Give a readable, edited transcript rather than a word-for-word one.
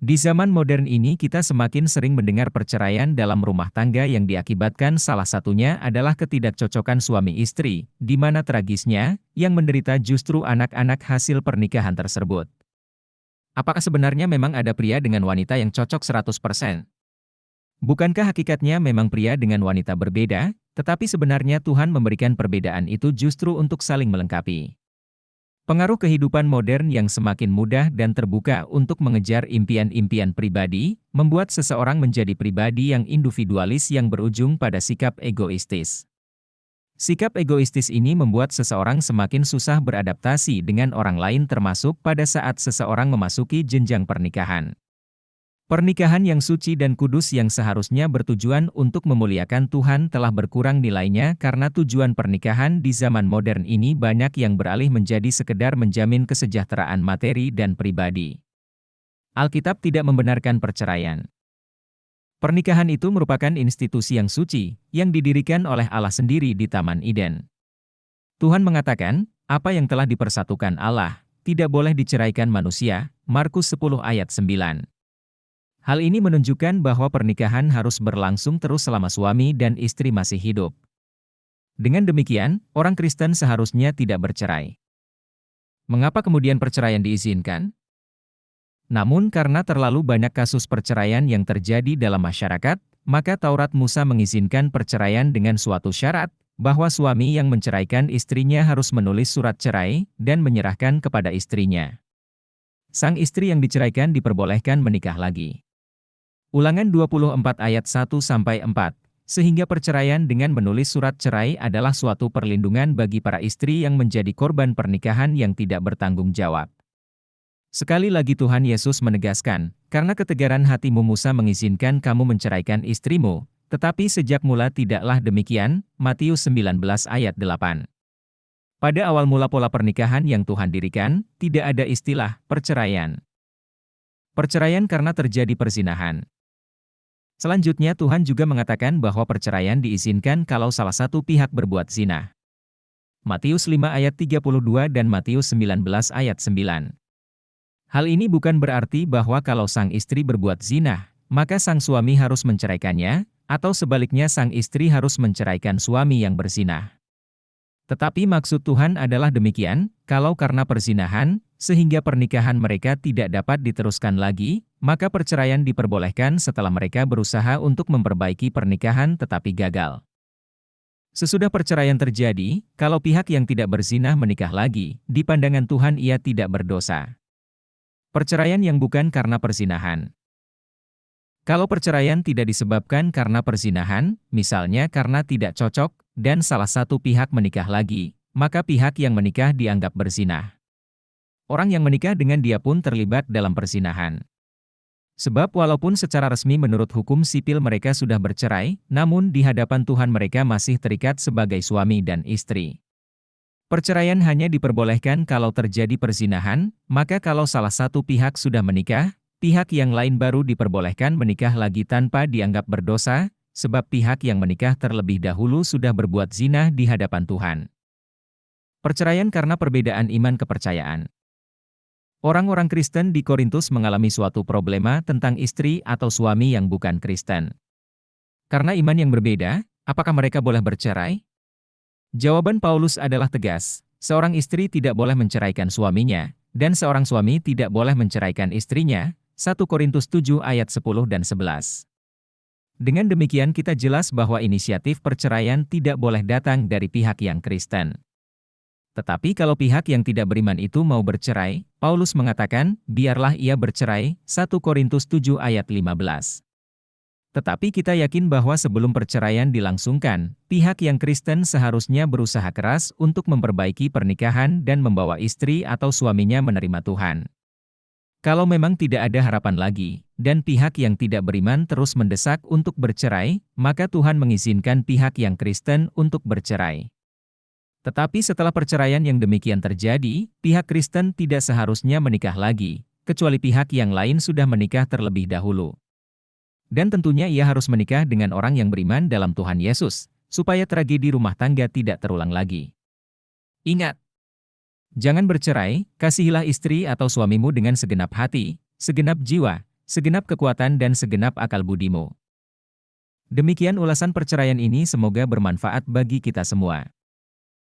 Di zaman modern ini kita semakin sering mendengar perceraian dalam rumah tangga yang diakibatkan salah satunya adalah ketidakcocokan suami istri, di mana tragisnya, yang menderita justru anak-anak hasil pernikahan tersebut. Apakah sebenarnya memang ada pria dengan wanita yang cocok 100%? Bukankah hakikatnya memang pria dengan wanita berbeda, tetapi sebenarnya Tuhan memberikan perbedaan itu justru untuk saling melengkapi. Pengaruh kehidupan modern yang semakin mudah dan terbuka untuk mengejar impian-impian pribadi, membuat seseorang menjadi pribadi yang individualis yang berujung pada sikap egoistis. Sikap egoistis ini membuat seseorang semakin susah beradaptasi dengan orang lain termasuk pada saat seseorang memasuki jenjang pernikahan. Pernikahan yang suci dan kudus yang seharusnya bertujuan untuk memuliakan Tuhan telah berkurang nilainya karena tujuan pernikahan di zaman modern ini banyak yang beralih menjadi sekedar menjamin kesejahteraan materi dan pribadi. Alkitab tidak membenarkan perceraian. Pernikahan itu merupakan institusi yang suci, yang didirikan oleh Allah sendiri di Taman Eden. Tuhan mengatakan, apa yang telah dipersatukan Allah, tidak boleh diceraikan manusia, Markus 10 ayat 9. Hal ini menunjukkan bahwa pernikahan harus berlangsung terus selama suami dan istri masih hidup. Dengan demikian, orang Kristen seharusnya tidak bercerai. Mengapa kemudian perceraian diizinkan? Namun karena terlalu banyak kasus perceraian yang terjadi dalam masyarakat, maka Taurat Musa mengizinkan perceraian dengan suatu syarat, bahwa suami yang menceraikan istrinya harus menulis surat cerai dan menyerahkan kepada istrinya. Sang istri yang diceraikan diperbolehkan menikah lagi. Ulangan 24 ayat 1-4, sehingga perceraian dengan menulis surat cerai adalah suatu perlindungan bagi para istri yang menjadi korban pernikahan yang tidak bertanggung jawab. Sekali lagi Tuhan Yesus menegaskan, karena ketegaran hatimu Musa mengizinkan kamu menceraikan istrimu, tetapi sejak mula tidaklah demikian, Matius 19 ayat 8. Pada awal mula pola pernikahan yang Tuhan dirikan, tidak ada istilah perceraian. Perceraian karena terjadi perzinahan. Selanjutnya Tuhan juga mengatakan bahwa perceraian diizinkan kalau salah satu pihak berbuat zina. Matius 5 ayat 32 dan Matius 19 ayat 9. Hal ini bukan berarti bahwa kalau sang istri berbuat zina, maka sang suami harus menceraikannya, atau sebaliknya sang istri harus menceraikan suami yang berzina. Tetapi maksud Tuhan adalah demikian, kalau karena perzinahan, sehingga pernikahan mereka tidak dapat diteruskan lagi, maka perceraian diperbolehkan setelah mereka berusaha untuk memperbaiki pernikahan tetapi gagal. Sesudah perceraian terjadi, kalau pihak yang tidak berzina menikah lagi, di pandangan Tuhan ia tidak berdosa. Perceraian yang bukan karena perzinahan. Kalau perceraian tidak disebabkan karena perzinahan, misalnya karena tidak cocok, dan salah satu pihak menikah lagi, maka pihak yang menikah dianggap berzina. Orang yang menikah dengan dia pun terlibat dalam perzinahan. Sebab walaupun secara resmi menurut hukum sipil mereka sudah bercerai, namun di hadapan Tuhan mereka masih terikat sebagai suami dan istri. Perceraian hanya diperbolehkan kalau terjadi perzinahan, maka kalau salah satu pihak sudah menikah, pihak yang lain baru diperbolehkan menikah lagi tanpa dianggap berdosa, sebab pihak yang menikah terlebih dahulu sudah berbuat zina di hadapan Tuhan. Perceraian karena perbedaan iman kepercayaan. Orang-orang Kristen di Korintus mengalami suatu problema tentang istri atau suami yang bukan Kristen. Karena iman yang berbeda, apakah mereka boleh bercerai? Jawaban Paulus adalah tegas, seorang istri tidak boleh menceraikan suaminya, dan seorang suami tidak boleh menceraikan istrinya, 1 Korintus 7 ayat 10 dan 11. Dengan demikian kita jelas bahwa inisiatif perceraian tidak boleh datang dari pihak yang Kristen. Tetapi kalau pihak yang tidak beriman itu mau bercerai, Paulus mengatakan, biarlah ia bercerai, 1 Korintus 7 ayat 15. Tetapi kita yakin bahwa sebelum perceraian dilangsungkan, pihak yang Kristen seharusnya berusaha keras untuk memperbaiki pernikahan dan membawa istri atau suaminya menerima Tuhan. Kalau memang tidak ada harapan lagi, dan pihak yang tidak beriman terus mendesak untuk bercerai, maka Tuhan mengizinkan pihak yang Kristen untuk bercerai. Tetapi setelah perceraian yang demikian terjadi, pihak Kristen tidak seharusnya menikah lagi, kecuali pihak yang lain sudah menikah terlebih dahulu. Dan tentunya ia harus menikah dengan orang yang beriman dalam Tuhan Yesus, supaya tragedi rumah tangga tidak terulang lagi. Ingat, jangan bercerai, kasihilah istri atau suamimu dengan segenap hati, segenap jiwa, segenap kekuatan dan segenap akal budimu. Demikian ulasan perceraian ini, semoga bermanfaat bagi kita semua.